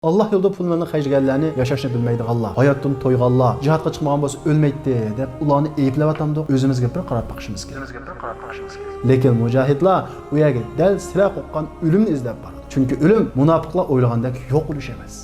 Allah yo'lida pullarni xarjlaganlarni yashashni bilmaydiganlar, hayotdan to'yganlar, jihodga chiqmagan bo'lsa o'lmaydi deb ularni ayblab o'zimizga bir qarab boqishimiz kerak. Lekin mujohidlar u yerga dal sira qo'qqan o'limni izlab boradi. Chunki o'lim munofiqlar o'ylagandek yo'q bo'lish emas.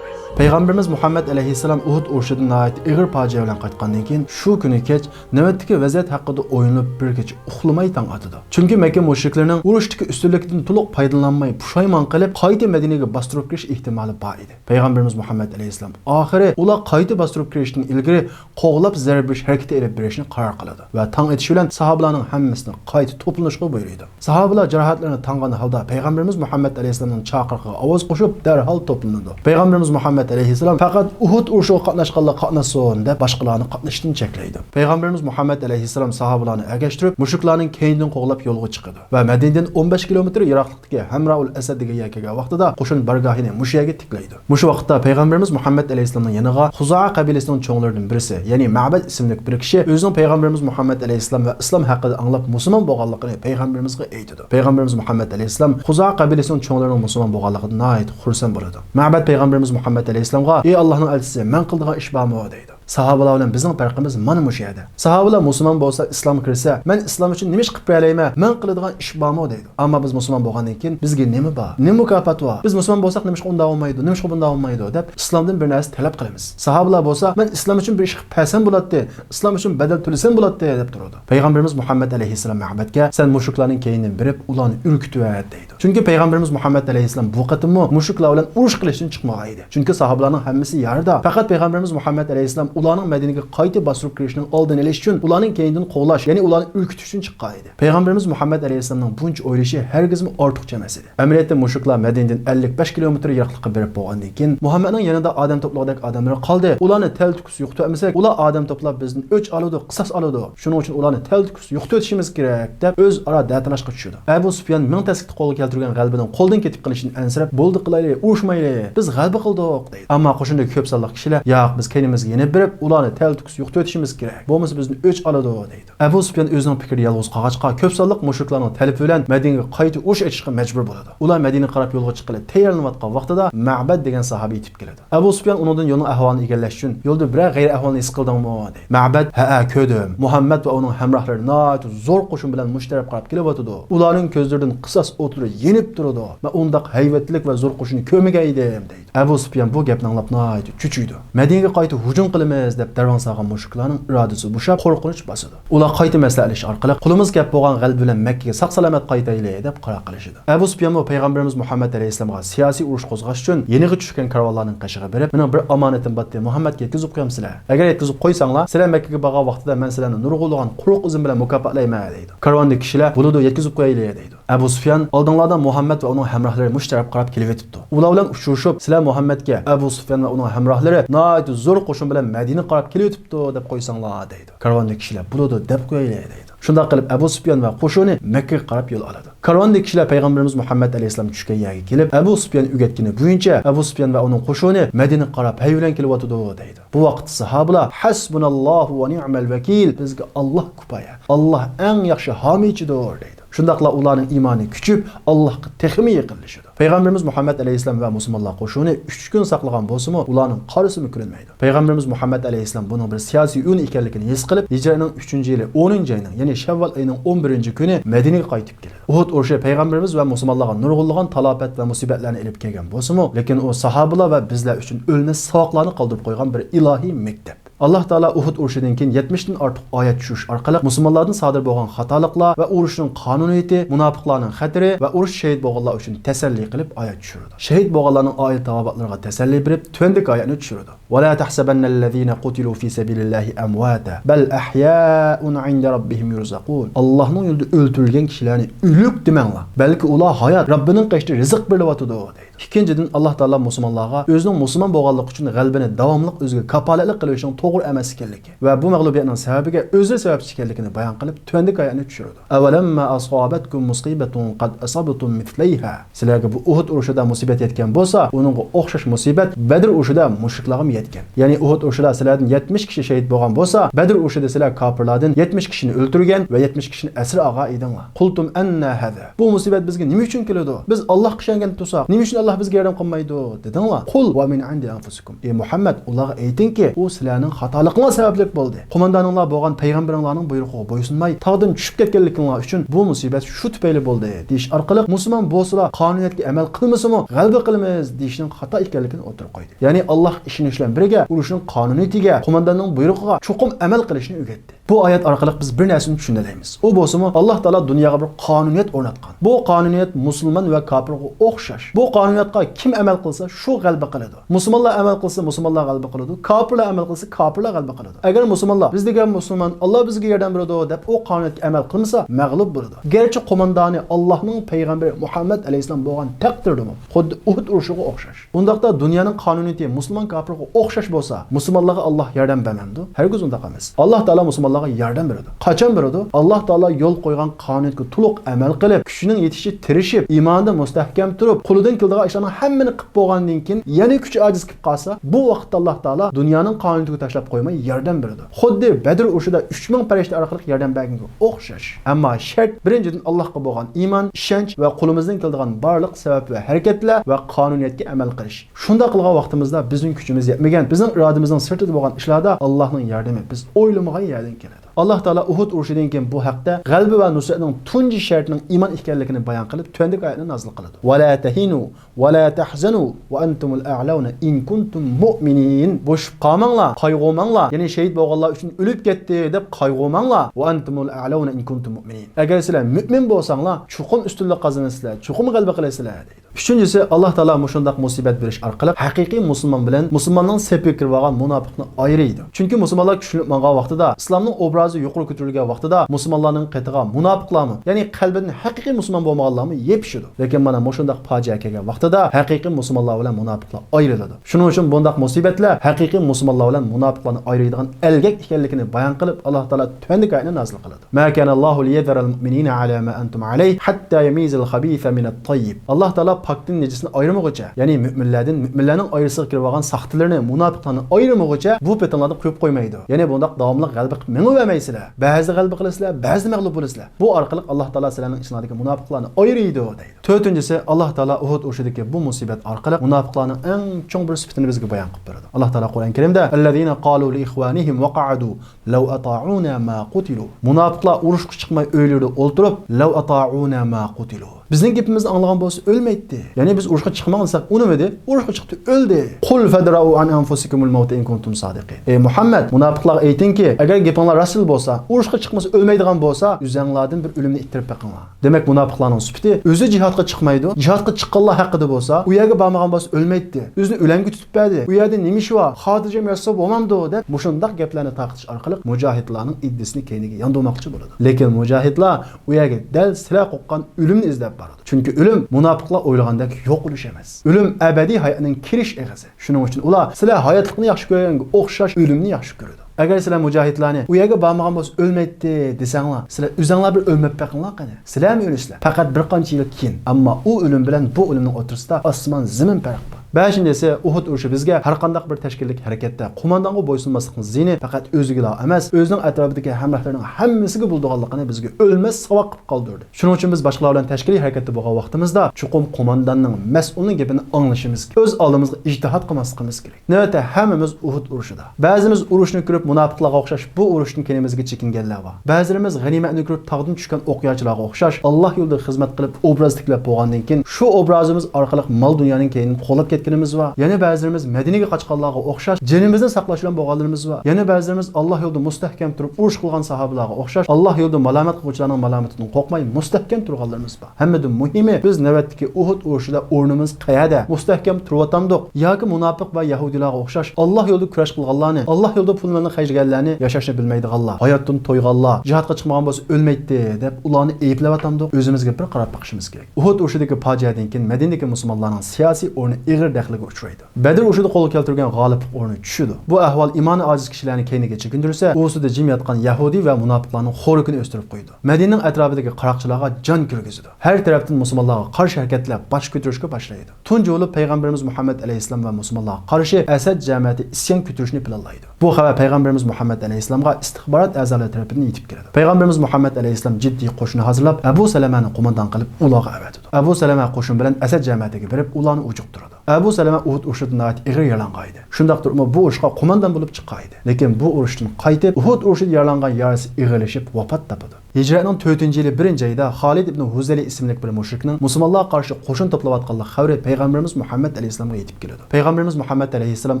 Peygamberimiz Muhammed aleyhisselam Uhud urushidan nəhayət ağır facia bilan qaytgandan keyin shu kuni kech navbatdagi vaziyat haqida o'ylanib bir kecha uxlamay tong otdi. Chunki Makka mushriklarning urushdagi ustunlikdan to'liq foydalanmay pushaymon qilib qayta Madinaga bostirib kirish ehtimoli bor edi. Peygamberimiz Muhammed aleyhisselam oxiri ular qayta bostirib kirishdan ilgari qo'g'lab zarb berish harakati olib berishni qaror qiladi va tong etishi bilan sahobalarning hammasini qayta to'planishga buyurdi. Sahobalar jarohatlarini tangan holda Peygamberimiz Muhammed aleyhisselamning chaqirig'iga ovoz qo'shib darhol to'plandi. Peygamberimiz Muhammed aleyhisselam faqat Uhud urushiga qatnashganlar qatnasin deb boshqalarni qatnashdan cheklaydi. Peygamberimiz Muhammed aleyhisselam sahobalarni ergashtirib, mushriklarning keynidan qo'g'lab yo'lga chiqadi va Madinadan 15 kilometr yiroqlikdagi Hamraul Asad degan yerga kelgan vaqtida qo'shin bargohini mushaga tiklaydi. Mushu vaqtda Peygamberimiz Muhammed aleyhisselamning yoniga Xuzoa qabilasining cho'nglaridan birisi, ya'ni Ma'bad ismli bir kishi o'zining Peygamberimiz Muhammed aleyhisselam va islom haqida anglab musulmon bo'lganligini Peygamberimizga aytadi. Peygamberimiz Muhammed aleyhisselam Xuzoa qabilasining cho'nglarining musulmon bo'lganligidan nəhayət xursand bo'ladi. Ma'bad Peygamberimiz Muhammed aleyhisselamga "Ey Allohning elchisi, men qildigan ish bormi?" deydi. Sahobalar bilan bizning farqimiz mana shu yerda. Sahobalar musulmon bo'lsa, islom kirsa, men islom uchun nima ish qilib berayman? Men qiladigan ish bormi deydi. Ammo biz musulmon bo'lgandan keyin bizga nima bor? Nima mukofot bor? Biz musulmon bo'lsak nima ish unda olmaydi, nima ish bunda olmaydi deb islomdan bir narsa talab qilamiz. Sahobalar bo'lsa, men islom uchun bir ish qilib bersam bo'ladi, islom uchun badal to'lasam bo'ladi deb turadi. Payg'ambarimiz Muhammad alayhissalom Ma'badga sen mushriklarning keynidan berib, ularni urkitib deydi. Chunki payg'ambarimiz Muhammad alayhissalom bu qatimmi mushriklar bilan urush qilishdan chiqmagan edi. Chunki sahobalarning hammasi yarda. Faqat payg'ambarimiz Muhammad alayhissalom ularning Madinaga qayta bostirib kirishning oldini olish uchun ularning keynidan qo'llash, ya'ni ularni urkitish uchun chiqqan edi. Payg'ambarimiz Muhammad alayhissalomning buncha o'ylashi hargizmi ortiqcha emas edi. Amaliyotda mushriklar Madinadan 55 kilometr yiroqlikka berib bo'lgandan keyin Muhammadning yanında odam to'plagandek odamlar qoldi. Ularni taltikus yo'qotmasak, ular odam to'plab bizni o'ch oladi, qisos oladi. Shuning uchun ularni taltikus yo'qotishimiz kerak deb o'z ara datalashga tushdi. Abu Sufyan ming tasqitni qo'lga keltirgan g'albidan qo'ldan ketib qilishini ansirab, bo'ldi qilaylik, urushmayli, biz g'alba qildik deydi. Ammo qo'shindagi ko'p sonli kishilar, "Yo'q, biz keynimizga yenib berib, ularni taltikus yo'qotishimiz kerak. Bo'lmasa bizni o'ch oladi" deydi. Abu Sufyan o'zining fikri yolg'iz qog'achqa ko'p sonli mushriklarning talabi bilan Madinaga qayta urush etishga majbur bo'ladi. Ular Madinaga qarab yo'lga chiqib tayyorlanayotgan vaqtida Ma'bad degan sahobiy yetib keladi. Abu Sufyan uningdan yo'lning ahvolini egallash uchun yo'lda biror g'ayri ahvolni his qildingmi deydi. Ma'bad "Ha, ko'rdim. Muhammad va uning hamrohlari noat zo'r qo'shin bilan mushtarab qarab kelyotdi. Ularning ko'zlaridan qisos o'tiri yenib turadi. Men undaq hayvatlik va zo'r qo'shinni ko'rmagan edim" deydi. Abu Sufyan bu gapni anglab noat chuchuydi. Madinaga qayta hujum qilamiz deb darvon solgan mushriklarning irodasi bo'shab qo'rqinch bosadi. Ular qayta maslahatlanish orqali qulimiz gap bo'lgan g'alb bilan Makkaga sog'-salomat qaytaylik deb qaror qilishdi. Abu Sufyan va payg'ambarimiz Muhammad alayhisalomga siyosiy urush qo'zg'ash uchun yeniga tushgan karvonlarning qashig'iga berib, "Mening bir omonatim bor, Muhammadga yetkazib qo'yamsizlar. Agar yetkazib qo'ysanglar, sizlar Makkaga borgan vaqtida men sizlarni nurg'ulg'an quruq izim bilan mukofotlayman" deydi. Karvondagi kishilar "Bo'ladi, yetkazib qo'yaylik" deydi. Abu Sufyan oldinlardan Muhammad va uning hamrohlari mushtarab qarab kelyotibdi. Ular bilan uchrashib, "Sizlar Muhammadga Abu Sufyan va uning hamrohlari noit zo'r qo'shin bilan Madina qarab kelyotibdi deb qo'ysanglar" deydi. Karvondagi kishilar "Bo'ladi, deb qo'yaylik" deydi. Shunda qilib Abu Sufyan va qo'shini Makka ga qarab yo'l oladi. Karvondagi kishilar payg'ambarimiz Muhammad alayhisalom tushgan yerga kelib, Abu Sufyan o'rgatgani bo'yicha Abu Sufyan va uning qo'shini Madina qarab hayvon kelyotdi deydi. Bu vaqt sahobalar "Hasbunallohu va ni'mal vakil, bizga Alloh kifoya. Alloh eng yaxshi homiychidir" deydi. Shundaqla ularning iymoni kuchib, Allohga texmi yaqinlashadi. Payg'ambarimiz Muhammad alayhisalom va musulmonlar qo'shini 3 kun saqlagan bo'lsa-mu, ularning qorisi ko'rinmaydi. Payg'ambarimiz Muhammad alayhisalom buning bir siyosiy o'yin ekanligini his qilib, Hijraning 3-yili 10-oyning, ya'ni Shavvol oyining 11-kuni Madinaga qaytib keldi. Uhud urushi payg'ambarimiz va musulmonlarga nurg'unlagan talafot va musibatlarni olib kelgan bo'lsa-mu, lekin u sahobalar va bizlar uchun o'lmas savoqlarni qoldirib qo'ygan bir ilohiy maktab. Allah Taala Uhud urushidan keyin 70 dan ortiq oyat tushish orqali musulmonlarning sodir bo'lgan xatoliklar va urushning qonuniyati, munofiqlarning xatiri va urush shahid bo'lganlar uchun tasalli qilib oyat tushirdi. Shahid bo'lganlarning oila tavobatlariga tasalli berib, tuandik oyatni tushirdi. "Va la tahsabannallazina qutilu fi sabilillahi amwata, bal ahya'un 'inda rabbihim yurzaqun." Allohning yo'lida o'ldirilgan kishilarni o'lik demanglar, balki ular hayot, Robbining qashida rizq beryapti deydi. Ikkinchidan Alloh taolo musulmonlarga o'zining musulmon bo'lganligi uchun g'albini davomli o'ziga kafolatlik qilishning to'g'ri emas ekanligi va bu mag'lubiyatning sababiga o'zi sababchi ekanligini bayon qilib, tuandagi oyatni tushirdi. Avalamma asobatkum musibatun qad asabatum mithlayha. Sizlarga bu Uhud urushida musibat yetgan bo'lsa, uning o'xshash musibat Badr urushida mushriklarga yetgan. Ya'ni Uhud urushida sizlardan 70 kishi shahid bo'lgan bo'lsa, Badr urushida sizlar kofirlardan 70 kishini o'ldirgan va 70 kishini asir olgan edinglar. Qultum anna hada. Bu musibat bizga nima uchun keladi? Biz Allohga ishongan tursak, nima uchun Alloh bizga yordam qilmaydi? Dedinglar. Qul va min indi anfusikum. Ey Muhammad, ularga aytingki, u sizlarning xatoliginglar sababli bo'ldi. Qo'mondoninglar bo'lgan payg'ambaringlarning buyrug'iga bo'ysunmay, tog'dan tushib ketganliginglar uchun bu musibat shu tufayli bo'ldi. Deyish orqali musulmon bo'lsalar qonuniyatga amal qilmasimi, g'alaba qilamiz deyishning xato ekanligini o'tirib qo'ydi. Ya'ni Alloh ishonishlar birga urushning qonuniyatiga, qo'mondonning buyrug'iga chuqur amal qilishni o'rgatdi. Bu oyat orqali biz bir narsani tushunaymiz. U bo'lsa-mu Alloh taolo dunyoga bir qonuniyat o'rnatgan. Bu qonuniyat musulmon va kofirga o'xshash. Bu qonuniyatga kim amal qilsa, shu g'alaba qiladi. Musulmonlar amal qilsa, musulmonlar g'alaba qiladi. Kofirlar amal qilsa, kofirlar g'alaba qiladi. Agar musulmonlar biz degan musulmon Alloh bizga yordam beradi deb u qonuniyatga amal qilmasa, mag'lub bo'ladi. Garchi qo'mondoni Allohning payg'ambari Muhammad alayhisalom bo'lgan taqdirdimi, xuddi Uhud urushiga o'xshash. Bundaqda dunyoning qonuniyati musulmon kofirga o'xshash bo'lsa, musulmonlarga Alloh yordam bermamdi. Hargiz undaq emas. Alloh taolo musulmonlarga yordam beradi. Qachon beradi? Alloh taolo yo'l qo'ygan qonuniyatga to'liq amal qilib, kuchining yetishi tirishib, iymonda mustahkam turib, qo'lidan keladigan ishlarning hammani qilib bo'lgandan keyin, yana kuchi ojiz qilib qolsa, bu vaqtda Alloh taolo dunyoning qonuniyatiga tashlab qo'ymay yordam beradi. Xuddi Badr urushida 3000 farishta orqali yordam berganga o'xshash. Ammo shart birinchidan Allohga bo'lgan iymon, ishonch va qo'limizdan keladigan barliq sabab va harakatlar va qonuniyatga amal qilish. Shunda qilgan vaqtimizda bizning kuchimiz yetmagan, bizning irodamizning sirtida bo'lgan ishlarda Allohning yordami biz o'ylamagan yerdan keladi. Alloh taolo Uhud urushidan keyin bu haqda g'alaba va nusratning tunji shartining iymon ekanligini bayon qilib, tuandik oyatni nozil qiladi. Va la tahinu va la tahzanu va antumul a'launa in kuntum mu'minin. Bo'sh qolmanglar, qayg'urmanglar. Ya'ni shahid bo'lganlar uchun o'lib ketdi deb qayg'urmanglar. Va antumul a'launa in kuntum mu'minin. Agar sizlar mu'min bo'lsanglar, chuqur ustunlik qozonasizlar, chuqur g'alaba qilasizlar deydi. Uchinchisi, Alloh taolo mushundaq musibat berish orqali haqiqiy musulmon bilan musulmonning sepiga kirib olgan munofiqni ayiradi. Chunki musulmonlar kuchlanib mangan vaqtida, islomning obrazi yuqori ko'tarilgan vaqtida musulmonlarning qetiga munofiqlarmi, ya'ni qalbidan haqiqiy musulmon bo'lmaganlarmi yepishadi. Lekin mana mushundaq fojia kelgan vaqtida haqiqiy musulmonlar bilan munofiqlar ayriladi. Shuning uchun bundaq musibatlar haqiqiy musulmonlar bilan munofiqlarni ayiradigan elgak ekanligini bayon qilib, Alloh taolo tuandik oyatni nozil qiladi. Ma kana Allohu liyadhara al-mu'minina ala ma antum alayhi hatta yamiza al-khabitha min at-tayyib. Alloh taolo pakdan nejisini ayirmoqcha, ya'ni mu'minlarning ayrisiga kirib olgan saxtalarini, munofiqlarni ayirmoqcha bu petonlarni qo'yib qo'ymaydi. Ya'ni bundaq davomli g'alaba qilib meng'o'maysizlar. Ba'zi g'alaba qilasizlar, ba'zi mag'lub bo'lasizlar. Bu orqali Alloh taolo sizlarning ichinglardagi munofiqlarni ayiradi deydi. To'rtinchisi, Alloh taolo Uhud urushidagi bu musibat orqali munofiqlarning eng chong bir sifatini bizga bayon qilib beradi. Alloh taolo Qur'on Karimda allazina qalu li ikhwanihim wa qa'adu law ata'una ma qutilu. Munofiqlar urushga chiqmay o'ylarida o'ltirib, law ata'una ma qutilu. Bizning gapimizni anglagan bo'lsa o'lmaydi. Ya'ni biz urushga chiqmagansak, unimidi? Urushga chiqdi, o'ldi. Qul fadra'u an anfusikumul maut in kuntum sadiqin. Ey Muhammad, munofiqlar aytingki, agar gapinglar rasul bo'lsa, urushga chiqmasa o'lmaydigan bo'lsa, o'zinglardan bir o'limni ittirib baqinglar. Demak, munofiqlarning sifati o'zi jihadga chiqmaydi. Jihadga chiqqanlar haqida bo'lsa, u yerga bormagan bo'lsa o'lmaydi. O'zini o'langa tutib berdi. U yerda nima ish bor? Xotirjam yashasa bo'lmamdi deb mushundaq gaplarni taqtish orqali mujohidlarning iddisini keyniga yondirmoqchi bo'ladi. Lekin mujohidlar u yerga dal sira qo'qqan o'limni izlab boradi. Chunki o'lim munofiqlar o'ylagandek yo'q bo'lish emas. O'lim abadiy hayotning kirish eg'izi. Shuning uchun ular sizlar hayotlikni yaxshi ko'rganga o'xshash o'limni yaxshi ko'radi. Agar sizlar mujohidlarni u yerga bormagan bo'lsa o'lmaydi desanglar, sizlar o'zinglar bir o'lmab baqinglar qani. Sizlar ham o'lisizlar. Faqat bir qancha yil keyin. Ammo u o'lim bilan bu o'limning o'rtasida osmon zamin farq bor. Beshinchisi, Uhud urushi bizga har qanday bir tashkillik harakatda qo'mondonga bo'ysunmaslikning zini faqat o'ziga emas, o'zining atrofidagi hamrohlarining hammasiga bo'lganligini bizga o'lmas savoq qilib qoldirdi. Shuning uchun biz boshqalar bilan tashkiliy harakatda bo'lgan vaqtimizda chuqur qo'mondonning mas'ulning gapini anglashimiz, o'z oldimizga ijtihod qilmasligimiz kerak. Navbatda hammamiz Uhud urushida. Ba'zimiz urushni ko'rib munofiqlarga o'xshash bu urushni kelimizga chekinganlar bor. Ba'zilarimiz g'animatni ko'rib tog'dan tushgan o'qiyotchilarga o'xshash Alloh yo'lida xizmat qilib obraz tiklab bo'lgandan keyin shu obrazimiz orqali mol dunyoning keyinini qo'llab ketganimiz va yana ba'zilarimiz Madinaga qochganlarga o'xshash jinimizni saqlash bilan bo'lganlarimiz va yana ba'zilarimiz Alloh yo'lida mustahkam turib urush qilgan sahobalarga o'xshash Alloh yo'lida malomat qiluvchilarning malomatidan qo'rqmay mustahkam turganlarimiz bor. Hammadan muhimi biz navbatdagi Uhud urushida o'rnimiz qayerda? Mustahkam turyotamdiq yoki munofiq va yahudilarga o'xshash Alloh yo'lida kurash qilganlarni, Alloh yo'lida pullarni xajlaganlarni yashashni bilmaydiganlar, hayotdan to'yganlar, jihadga chiqmagan bo'lsa o'lmaydi deb ularni ayblab o'zimizga bir qarab boqishimiz kerak. Uhud urushidagi fojiadan keyin Madinadagi musulmonlarning siyosiy o'rni ig'ir daxliga uchraydi. Badr urushida qo'lga keltirgan g'oliblik o'rni tushidi. Bu ahvol iymoni ojiz kishilarni keyniga chekintirsa, u ustida jim yotgan Yahudiy va munofiqlarning xo'rligini o'stirib qo'ydi. Madinaning atrofidagi qaroqchilarga jon kirgizdi. Har tarafdan musulmonlarga qarshi harakatlar bosh ko'tarishga boshlaydi. Tunji bo'lib payg'ambarimiz Muhammad alayhisalom va musulmonlarga qarshi Asad jamiyati isyon ko'tarishni planlaydi. Bu xabar payg'ambarimiz Muhammad alayhisalomga istixborot a'zolari tomonidan yetib keladi. Payg'ambarimiz Muhammad alayhisalom jiddiy qo'shin hazırlab Abu Salamani qo'mondon qilib ularga avatadi. Abu Salama qo'shin bilan Asad jamiyatiga berib ularni ujuqtiradi. Abu Salama Uhud urushida ig'ir yaralangan edi. Shundaqdir bu urushga qo'mondon bo'lib chiqqan edi. Lekin bu urushdan qaytib Uhud urushida yaralangan yarasi ig'irlashib vafot topadi. Hijratning 4-yili 1-oyida Xolid ibn Huzali ismli bir mushrikning musulmonlarga qarshi qo'shin to'playotganligi xabari payg'ambarimiz Muhammad alayhisalomga yetib keladi. Payg'ambarimiz Muhammad alayhisalom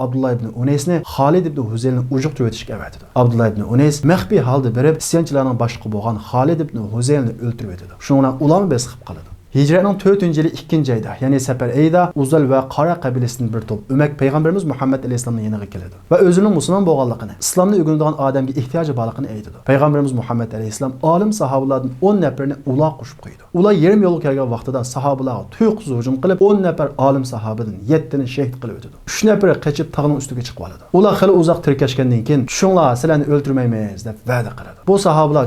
Abdullah ibn Unaysni Xolid ibn Huzalining ujuq tuvatishga avatadi. Abdullah ibn Unays maxfiy holda berib isyonchilarning boshlig'i bo'lgan Xolid ibn Huzalni o'ldirib o'tadi. Shundan ularni besqib qoladi. Hijratning 4-yili 2-oyda, ya'ni Safar oyida Uzal va Qara qabilasining bir to'p o'mak payg'ambarimiz Muhammad alayhisalomning yoniga keladi va o'zining musulmon bo'lganligini, islomni o'rganadigan odamga ehtiyoji borligini aytadi. Payg'ambarimiz Muhammad alayhisalom olim sahobalardan 10 nafarni ular qo'shib qo'ydi. Ular yarim yo'lga kelgan vaqtida sahobalarga tuyuqsiz hujum qilib, 10 nafar olim sahobadan 7 ni shahid qilib o'tadi. 3 nafari qochib tog'ning ustiga chiqib oladi. Ular xili uzoq tirkashgandan keyin, "Tushinglar, sizlarni o'ldirmaymiz" deb va'da qiladi. Bu sahobalar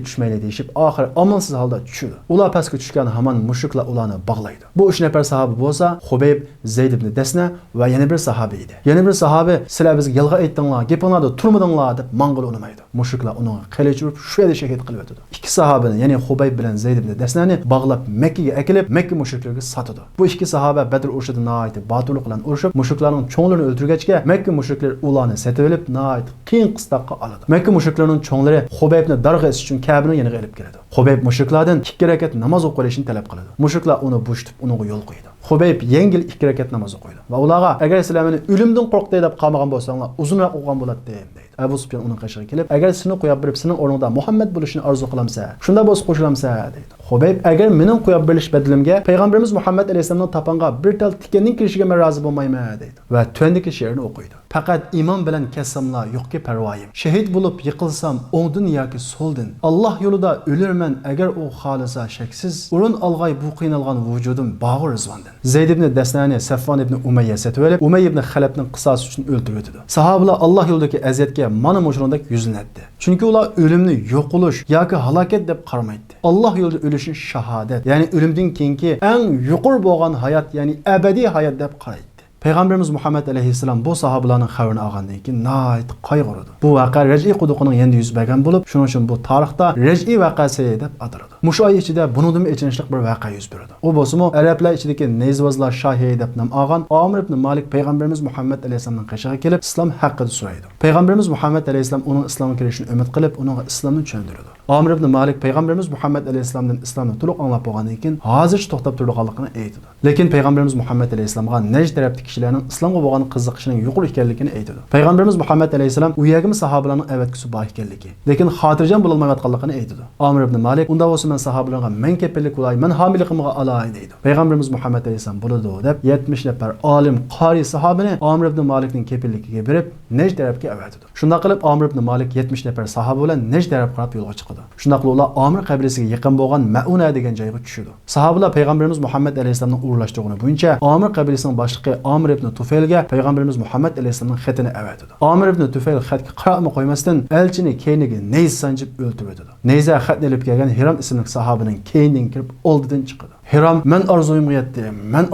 tushmayli deyishib, oxiri omonsiz holda tushadi. Ular pastga tushgan hamon mushriklar ularni bog'laydi. Bu 3 nafar sahoba bo'lsa, Xubayb, Zayd ibn Dasna va yana bir sahoba edi. Yana bir sahoba, "Sizlar bizga yolg'on aytdinglar, gapinglarda turmadinglar" deb mang'ul unamaydi. Mushriklar uni qilich urib, shu yerda shahid qilib o'tadi. Ikki sahobani, ya'ni Xubayb bilan Zayd ibn Dasnani bog'lab Makkaga akilib, Makka mushriklarga sotadi. Bu ikki sahoba Badr urushida nihoyat baturlik bilan urushib, mushriklarning cho'nglarini o'ldirgachga, Makka mushriklar ularni sotib olib, nihoyat qiyin qistoqqa oladi. Makka mushriklarning cho'nglari Xubaybni darg'as uchun Ka'baning yoniga olib keladi. Xubayb mushriklardan 2 rakat namoz o'qishni talab qiladi. Mushriklar uni bo'shtib, uniga yo'l qo'ydi. Xubayb yengil 2 rakat namoz o'qiydi va ularga agar sizlar meni o'limdan qo'rqdi deb qolmagan bo'lsanglar, uzunroq o'qigan bo'ladi deydi. Abu Sufyan uning qashig'iga kelib, agar seni qo'yib berib, sening o'rningda Muhammad bo'lishini orzu qilamsa, shunda bo'lsa qo'shilamsa deydi. Xubayb agar mening qo'yib berish badilimga payg'ambarimiz Muhammad alayhisalomning topanga bir tal tikanning kirishiga men rozi bo'lmayman deydi va tuandagi she'rni o'qiydi. Faqat iymon bilan kassamlar yo'qki parvoyim. Shahid bo'lib yiqilsam o'ngdan yoki so'ldan, Alloh yo'lida o'lirman agar u xolisa shaksiz. O'rin olg'ay bu qiynalgan vujudim bog'i rizvondan. Zayd ibn Dasnani Safvan ibn Umayya setib olib, Umayy ibn Xalabning qisos uchun o'ldirib o'tdi. Sahobalar Alloh yo'lidagi aziyatga mana mushunday yuzlanadi. Chunki ular o'limni yo'qolish yoki halokat deb qaramaydi. Alloh yo'lida o'lishni shahodat, ya'ni o'limdan keyingi eng yuqori bo'lgan hayot, ya'ni abadiy hayot deb qaraydi. Payg'ambarimiz Muhammad alayhisalom bu sahobalarning xabarini olgandan keyin nihoyat qayg'urdi. Bu voqea Raj'i quduqining endi yuz bergan bo'lib, shuning uchun bu tarixda Raj'i voqeasi deb ataladi. Mush oy ichida buningdan echinishlik bir voqea yuz berdi. U bo'lsa-mu arablar ichidagi neyzvozlar shohi deb nom olgan Amir ibn Malik payg'ambarimiz Muhammad alayhisalomning qashig'iga kelib, islom haqida so'raydi. Payg'ambarimiz Muhammad alayhisalom uning islomga kirishini umid qilib, unga islomni tushuntirdi. Amir ibn Malik payg'ambarimiz Muhammad alayhisalomdan islomni to'liq anglab bo'lgandan keyin hozircha to'xtab turganligini aytdi. Lekin payg'ambarimiz Muhammad alayhisalomga Najd tarafdagi kishilarning islomga bo'lgan qiziqishining yuqori ekanligini aytdi. Payg'ambarimiz Muhammad alayhisalom u yerga sahobalarning avatgisi bor ekanligi, lekin xotirjam bo'la olmayotganligini aytdi. Amir ibn Malik unda bo'lsa men sahobalarga men kepillik qilay, men homiyligimga olay deydi. Payg'ambarimiz Muhammad alayhisalom bo'ladi deb 70 nafar olim, qori sahobani Amir ibn Malikning kepilligiga berib Najd tarafga avatdi. Shunda qilib Amir ibn Malik 70 nafar sahoba bilan Najd tarafga qarab yo'lga chiqdi. Shunda qilib ular Amir qabilasiga yaqin bo'lgan Mauna degan joyga tushdi. Sahobalar payg'ambarimiz Muhammad alayhisalomning urlashtig'ini bo'yicha Amir qabilasining boshlig'i Amir ibn Tufaylga payg'ambarimiz Muhammad alayhisalomning xatini avatdi. Amir ibn Tufayl xatga qarab qo'ymasdan elchini keyniga neyz sanjib o'ldirdi. Neyza xatni olib kelgan Hiram ismli sahobaning keynidan kirib oldidan chiqdi. Hiram men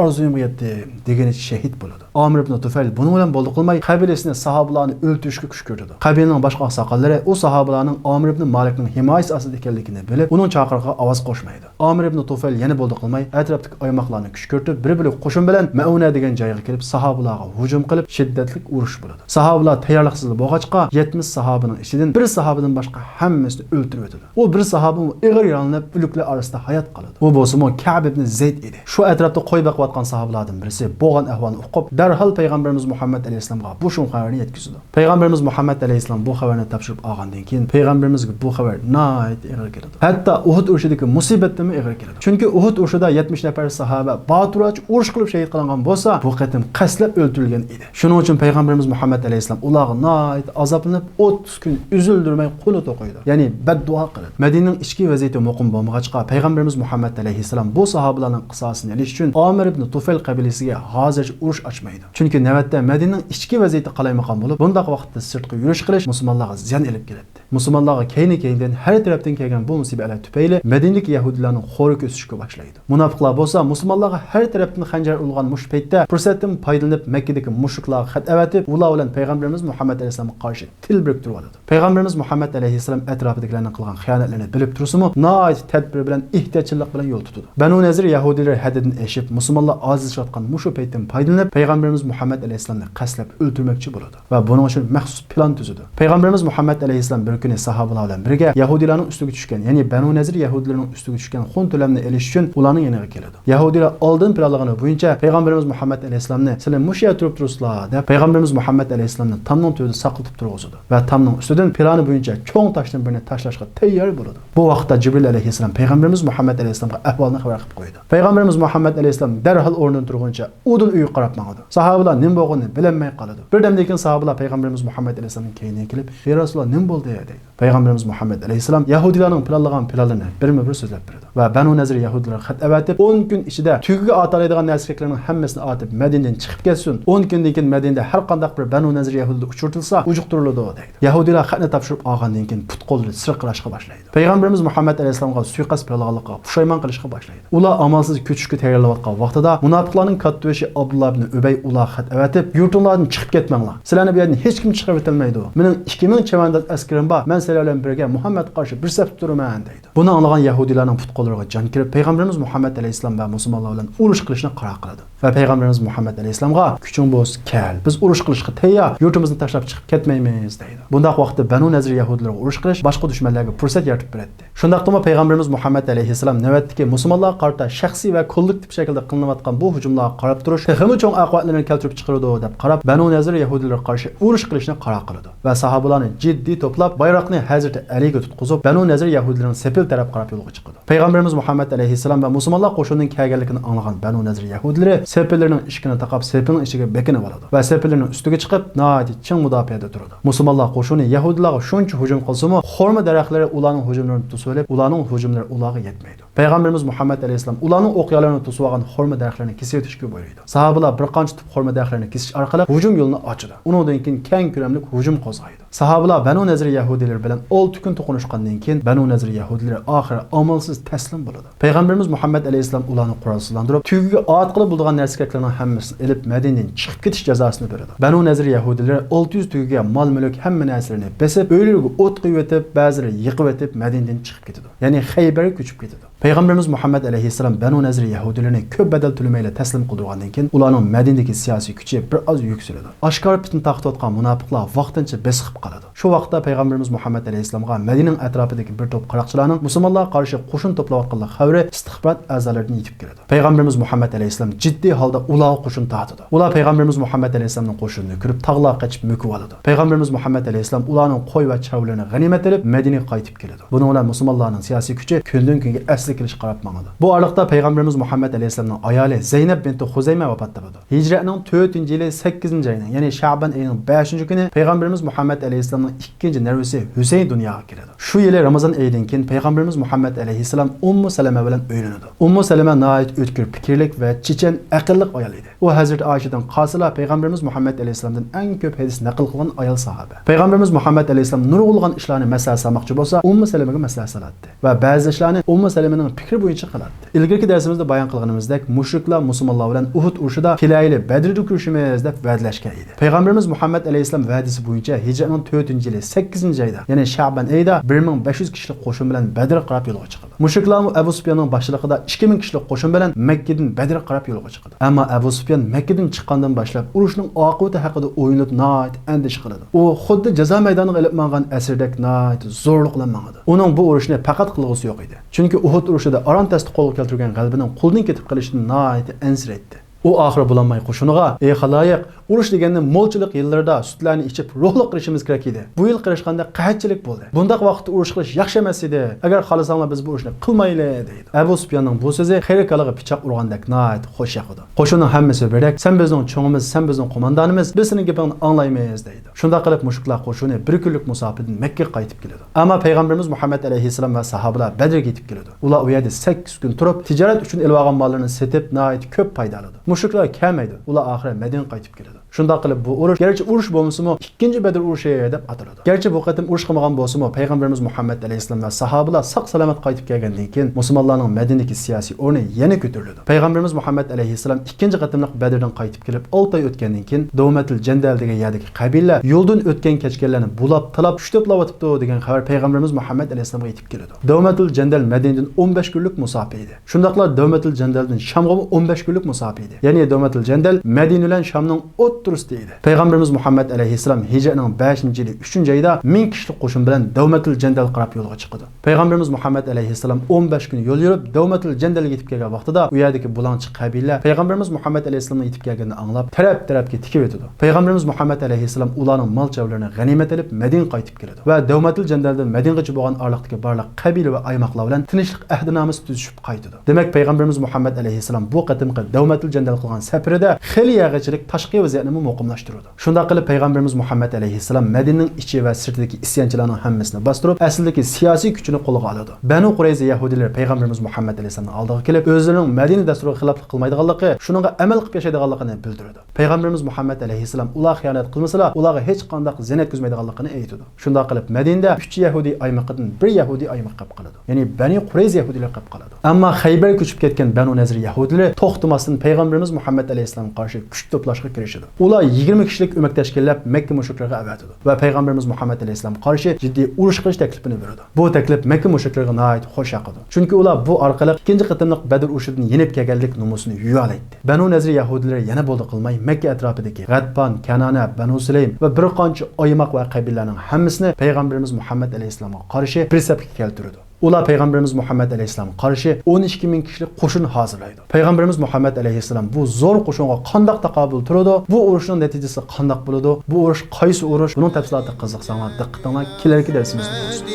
arzuyimga yetdim degenicha shahid bo'ladi. Amir ibn Tufayl buning bilan bo'ldi qilmay qabilasini sahobalarni o'ldirishga kuch ko'rdi. Qabilaning boshqa oqsoqollari u sahobalarning Amir ibn Malikning himoyasi ostida ekanligini bilib, uning chaqirig'iga ovoz qo'shmaydi. Amir ibn Tufayl yana bo'ldi qilmay atrofdagi oymoqlarni kuch ko'rtib, bir qo'shin bilan Mauna degan joyga kelib sahobalarga hujum qilib, shiddatli urush bo'ladi. Sahobalar tayyorliqsiz bo'lg'achqa 70 sahobaning ichidan bir sahobadan boshqa hammasini o'ldirib o'tadi. U bir sahoba ig'ir yonib, o'liklar orasida hayot qoladi. U bo'lsa-mu Ka'b ibn Zayd edi. Shu atrofda qo'y boqayotgan sahobalardan birisi bo'lgan ahvolni o'qib, darhol payg'ambarimiz Muhammad alayhisalomga bu shun xabarni yetkazdi. Payg'ambarimiz Muhammad alayhisalom bu xabarni topshirib olgandan keyin payg'ambarimizga bu xabar nihoyat ig'ir keldi. Hatto Uhud urushidagi musibatdan ig'ir keldi. Chunki Uhud urushida 70 nafar sahoba baturach urush qilib shahid qilingan bo'lsa, bu qatim qaslab o'ldirilgan edi. Shuning uchun payg'ambarimiz Muhammad alayhisalom ularga nihoyat azoblanib 30 kun uzildirmay qunut o'qiydi. Ya'ni badduo qildi. Madinaning ichki vaziyati muqim bo'lmag'achqa payg'ambarimiz Muhammad alayhisalom bu sahabalarning qisosini olish uchun Amir ibn Tufayl qabilasiga hozircha urush ochmaydi. Chunki navbatda Madinaning ichki vaziyati qalaymaqon bo'lib, bundaq vaqtda sirtqi yurish qilish musulmonlarga ziyon olib keladi. Musulmonlarga keyni-keyindan har tarafdan kelgan bu musibatlar tufayli Madinadagi yahudiylarning xo'rik o'sishga boshlaydi. Munofiqlar bo'lsa musulmonlarga har tarafdan xanjar urgan mush paytda fursatdan foydalanib Makkadagi mushriklarga xat avatib, ular bilan payg'ambarimiz Muhammad alayhisolamga qarshi til biriktirib oladi. Payg'ambarimiz Muhammad alayhisolam atrofidagilarning qilgan xiyonatlarini bilib tursa-mu, noit tadbir bilan ehtiyotchilik bilan yo'l tutadi. Banu Nazir yahudiylar haddidan eshib, musulmonlar ozishayotgan mushu paytdan foydalanib, payg'ambarimiz Muhammad alayhisolamni qaslab o'ldirmoqchi bo'ladi va buning uchun maxsus plan tuzadi. Payg'ambarimiz Muhammad alayhisolam bir kuni sahobalar bilan birga yahudiylarning ustiga tushgan, ya'ni Banu Nazir yahudiylarning ustiga tushgan xun to'lamni elish uchun ularning yoniga keladi. Yahudiylar oldin planlagani bo'yicha payg'ambarimiz Muhammad alayhisolamni "Sizlar mushiya turib turibsizlar" deb payg'ambarimiz Muhammad alayhisolamni tamning to'yida saqlatib turg'izadi va tamning ustidan plani bo'yicha cho'ng toshdan birini tashlashga tayyor bo'ladi. Bu vaqtda Jibril alayhisolam payg'ambarimiz Muhammad alayhisolamga ahvolni xabar qilib qo'ydi. Payg'ambarimiz Muhammad alayhisolam darhol o'rnidan turguncha udul uyi qarab mangadi. Sahobalar nima bo'lganini bilmay qoladi. Birdamdan keyin sahobalar payg'ambarimiz Muhammad alayhisolamning keyiniga kelib, "Ey Rasululloh, nima bo'ldi?" deydi. Payg'ambarimiz Muhammad alayhisolam yahudiylarning planlagan planlarini birma-bir so'zlab berdi va Banu Nazir yahudiylar xat avatib 10 kun ichida tugiga atalaydigan narsalarning hammasini atib Madinadan chiqib ketsin. 10 kundan keyin Madinada har qanday bir Banu Nazir yahudiylar uchirtilsa, ujuqtiriladi deydi. Yahudiylar xatni topshirib olgandan keyin put qo'lini sirqirashga boshlaydi. Payg'ambarimiz Muhammad alayhisolamga suiqasd planlaganlikqa pushaymon qilishga boshlaydi. Ular amalsiz ko'chishga tayyorlanayotgan vaqtida munofiqlarning kattashi Abdullah ibn Ubay ular xat avatib, "Yurtinglardan chiqib ketmanglar. Sizlarni bu yerdan hech kim chiqarib o'tolmaydi. Mening 2000 chavandoz askarim bor. Men sizlar bilan birga Muhammad qarshi bir saf turaman" deydi. Buni anglagan yahudiylarning put qo'llariga jon kirib, payg'ambarimiz Muhammad alayhisolam va musulmonlar bilan urush qilishni qaror qiladi. Va payg'ambarimiz Muhammad alayhisolamga "Kuching bo'lsa, kel. Biz urush qilishga tayyor. Yurtimizni tashlab chiqib ketmaymiz" deydi. Bundaq vaqtda Banu Nazir yahudiylarga urush qilish boshqa dushmanlarga fursat yaratib beradi. Shundaqdimi payg'ambarimiz Muhammad alayhisolam navbatdagi musulmonlarga qarata shaxsiy va kollektiv shaklda qilinayotgan bu hujumlarga qarab turish texmi cho'ng oqibatlarni keltirib chiqaradi deb qarab Banu Nazir yahudiylarga qarshi urush qilishni qaror qiladi. Va sahobalarni jiddiy to'plab bayroqni Hazrat Aliga tutqizib Banu Nazir yahudiylarning sepil taraf qarab yo'lga chiqadi. Payg'ambarimiz Muhammad alayhisolam va musulmonlar qo'shinining kelganligini anglagan Banu Nazir yahudilari sepillarining ishkini taqab sepilning ichiga bekinib oladi va sepillarning ustiga chiqib noati ching mudofaada turadi. Musulmonlar qo'shini yahudilarga shuncha hujum qilsa-mu, xurma daraxtlari ularning hujumlarini to'solib, ularning hujumlari ularga yetmaydi. Payg'ambarimiz Muhammad alayhisolam ularning o'qyalarini to'sib olgan xurma daraxtlarini kesib o'tishga buyurdi. Sahobalar bir qancha tip xurma daraxtlarini kesish orqali hujum yo'lini ochdi. Undan keyin keng ko'lamli hujum qo'zg'aydi. Sahobalar Banu Nazir yahudiylar bilan 6 kun to'qnashgandan keyin Banu Nazir yahudiylar oxiri amalsiz taslim bo'ladi. Payg'ambarimiz Muhammad alayhisolam ularni qurolsizlantirib, tugiga oat qilib bo'lgan narsalarning hammasini ilib Madinadan chiqib ketish jazosini beradi. Banu Nazir yahudiylar 600 tugiga mol-mulk hamma narsalarni besib, o'ylarga o't qo'yib o'tib, ba'zilari yiqib o'tib Madinadan chiqib ketadi. Ya'ni Xaybarga ko'chib ketadi. Payg'ambarimiz Muhammad alayhisolam Banu Nazir yahudilarini ko'p badal to'lamayla taslim qilgandan keyin ularning Madinadagi siyosiy kuchi bir oz yuksaladi. Oshkor bitin taqtotgan munofiqlar vaqtincha besiqib qoladi. Shu vaqtda payg'ambarimiz Muhammad alayhisolamga Madinaning atrofidagi bir to'p qaroqchilarning musulmonlarga qarshi qo'shin to'playotganligi xabari istixborot a'zolaridan yetib keladi. Payg'ambarimiz Muhammad alayhisolam jiddiy holda ularga qo'shin tortadi. Ular payg'ambarimiz Muhammad alayhisolamning qo'shinini ko'rib tog'larga qochib mo'kib oladi. Payg'ambarimiz Muhammad alayhisolam ularning qo'y va chavlarini g'animat olib Madinaga qaytib keladi. Buning bilan musulmonlarning siyosiy kuchi kundan kunga asli kelish qarab mangadi. Bu oraliqda payg'ambarimiz Muhammad alayhisolamning ayoli Zaynab binti Xuzayma vafot etdi. Hijratning 4-yili 8-oyning, ya'ni Sha'ban oyining 5-kuni payg'ambarimiz Muhammad alayhisolamning ikkinchi narvisi Husayn dunyoga keladi. Shu yili Ramazon oyidan keyin payg'ambarimiz Muhammad alayhisolam Ummu Salama bilan uylanadi. Ummu Salama nihoyat o'tkir fikrlik va chechan aqlli ayol edi. U Hazrat Oyshadan qasila payg'ambarimiz Muhammad alayhisolamdan eng ko'p hadis naql qilgan ayol sahoba. Payg'ambarimiz Muhammad alayhisolam nurg'ulgan ishlarni maslahat salmoqchi bo'lsa, Ummu Salamaga maslahat salatdi va ba'zi ishlarni Ummu Salamaning fikri bo'yicha qilardi. Ilgirki darsimizda bayon qilganimizdek, mushriklar musulmonlar bilan Uhud urushida filayli Badrda kurashimiz deb va'dalashgan edi. Payg'ambarimiz Muhammad alayhisolam va'dasi bo'yicha Hijratning 4-yili 8-oyda, ya'ni Sha'ban oyida 1500 kishilik qo'shin bilan Badr qarab yo'lga chiqadi. Mushriklar Abu Sufyonning boshchiligida 2000 kishilik qo'shin bilan Makkadan Badr qarab yo'lga chiqadi. Ammo Abu Sufyon Makkadan chiqqandan boshlab urushning oqibati haqida o'ylab nihoyat andish qiladi. U xuddi jazo maydoniga ilib mangan asrdek nihoyat zo'rlik bilan mangadi. Uning bu urushni faqat qilg'usi yo'q edi. Chunki Uhud urushida Aron tasdi qo'lga keltirgan g'albining qo'ldan ketib qolishidan nihoyat ansiraydi. U oxiri bulanmay qo'shiniga: "Ey xaloyiq, urush deganni mo'lchilik yillarida sutlarni ichib ruhli qilishimiz kerak edi. Bu yil qilishganda qahatchilik bo'ldi. Bundaq vaqtda urush qilish yaxshi emas edi. Agar xohlasanglar biz bu urushni qilmayli" deydi. Abu Sufyanning bu so'zi xayrikaliga pichoq urgandek nihoyat xo'sh yoqdi. Qo'shinning hammasi birdek: "Sen bizning cho'ngimiz, sen bizning qo'mondonimiz, biz sening gapingni anglaymiz" deydi. Shunda qilib mushuklar qo'shini bir kunlik musofadan Makka qaytib keladi. Ammo payg'ambarimiz Muhammad alayhisalom va sahobalar Badrga yetib keladi. Ular u yerda 8 kun turib, tijorat uchun elib olgan mollarini setib, nihoyat ko'p foyda oladi. Mushuklar kelmaydi. Ular oxiri Madinaga qaytib keladi. Shunda qilib bu urush, garchi urush bo'lmasa-mu, ikkinchi Badr urushi deb ataladi. Garchi bu qatim urush qilmagan bo'lsa-mu, payg'ambarimiz Muhammad alayhisalom va sahobalar sog' salomat qaytib kelgandan keyin musulmonlarning Madinadagi siyosiy o'rni yana ko'tarildi. Payg'ambarimiz Muhammad alayhisalom ikkinchi qatimliq Badrdan qaytib kelib, 6 oy o'tgandan keyin Dawmatul Jandal degan yerdagi qabila yo'ldan o'tgan kechganlarni bulab, talab, ushtoplab o'tibdi degan xabar payg'ambarimiz Muhammad alayhisalomga yetib keladi. Dawmatul Jandal Madinadan 15 kunlik musofa edi. Shundaqlar Dawmatul Jandaldan Shamga 15 kunlik musofa edi. Ya'ni Dawmatul Jandal Madina bilan Shamning o'ttirusida edi. Payg'ambarimiz Muhammad alayhisalom hijratning 5-yili 3-oyida 1000 kishilik qo'shin bilan Dawmatul Jandal qarab yo'lga chiqdi. Payg'ambarimiz Muhammad alayhisalom 15 kun yo'l yurib Dawmatul Jandalga yetib kelgan vaqtida u yerdagi bulanchi qabila payg'ambarimiz Muhammad alayhisalomning yetib kelganini anglab, taraf-tarafga tikib o'tdi. Payg'ambarimiz Muhammad alayhisalom ularning mol-javlarini g'animat olib Madinaga qaytib keladi va Dawmatul Jandaldan Madinaga bo'lgan orliqdagi barliq qabila va aymoqlar bilan tinchlik ahdnomasi tuzishib qaytdi. Demak, payg'ambarimiz Muhammad alayhisalom bu qatimqi Dawmatul Jandal qilgan safarida xili yag'ichilik tashqi vaziyatni muqimlashtirdi. Shunda qilib payg'ambarimiz Muhammad alayhisalom Madinaning ichi va sirtidagi isyonchilarning hammasini bostirib, aslidagi siyosiy kuchini qo'lga oladi. Banu Qurayza yahudilar payg'ambarimiz Muhammad alayhisalomning oldiga kelib, o'zlarining Madina dasturiga xiloflik qilmaydiganligi, shuningga amal qilib yashaydiganligini bildirdi. Payg'ambarimiz Muhammad alayhisalom ular xiyonat qilmasalar, ularga hech qanday zina yetkazmaydiganligini aytdi. Shunda qilib Madinada 3 yahudi aymoqdan 1 yahudi aymoq qolib qoladi. Ya'ni Banu Qurayza yahudilar qolib qoladi. Ammo Xaybar ko'chib ketgan Banu Nazir yahudilari to'xtamasdan payg'ambarimiz Muhammad alayhisalomga qarshi kuch to'plashga kirishdi. Ular 20 kishilik o'mak tashkillab Makka mushriklariga avatdi va payg'ambarimiz Muhammad alayhisalom qarshi jiddiy urush qilish taklifini berdi. Bu taklif Makka mushriklariga nihoyat xo'sh yoqdi. Chunki ular bu orqali ikkinchi qatimliq Badr urushidan yenib kelganlik nomusini yuvalaydi. Banu Nazir yahudilari yana bo'ldi qilmay Makka atrofidagi G'atban, Kanana, Banu Sulaym va bir qancha oymoq va qabilalarning hammasini payg'ambarimiz Muhammad alayhisalomga qarshi bir safga keltirdi. Ular payg'ambarimiz Muhammad alayhisalomga qarshi 12 ming kishilik qo'shin hozirlaydi. Payg'ambarimiz Muhammad alayhisalom bu zo'r qo'shinga qanday taqobil turadi? Bu urushning natijasi qanday bo'ladi? Bu urush qaysi urush? Buning tafsiloti qiziqsanglar, diqqatinglar kelarki darsimizda bo'lsin.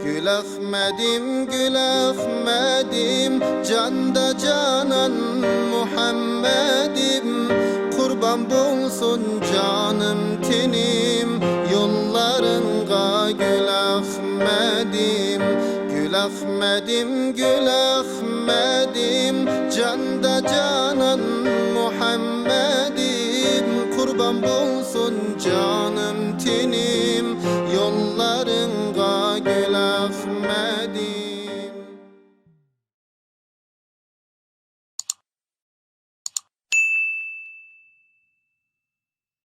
Gül Ahmedim, Gül Ahmedim, canda canan Muhammedim, kurban bulsun canım tenim, yollarınga Gül Ahmedim, Gül Ahmedim, Gül Ahmedim, canda canan Muhammedim, kurban bulsun canım tenim, yollarınga Gül Ahmedim.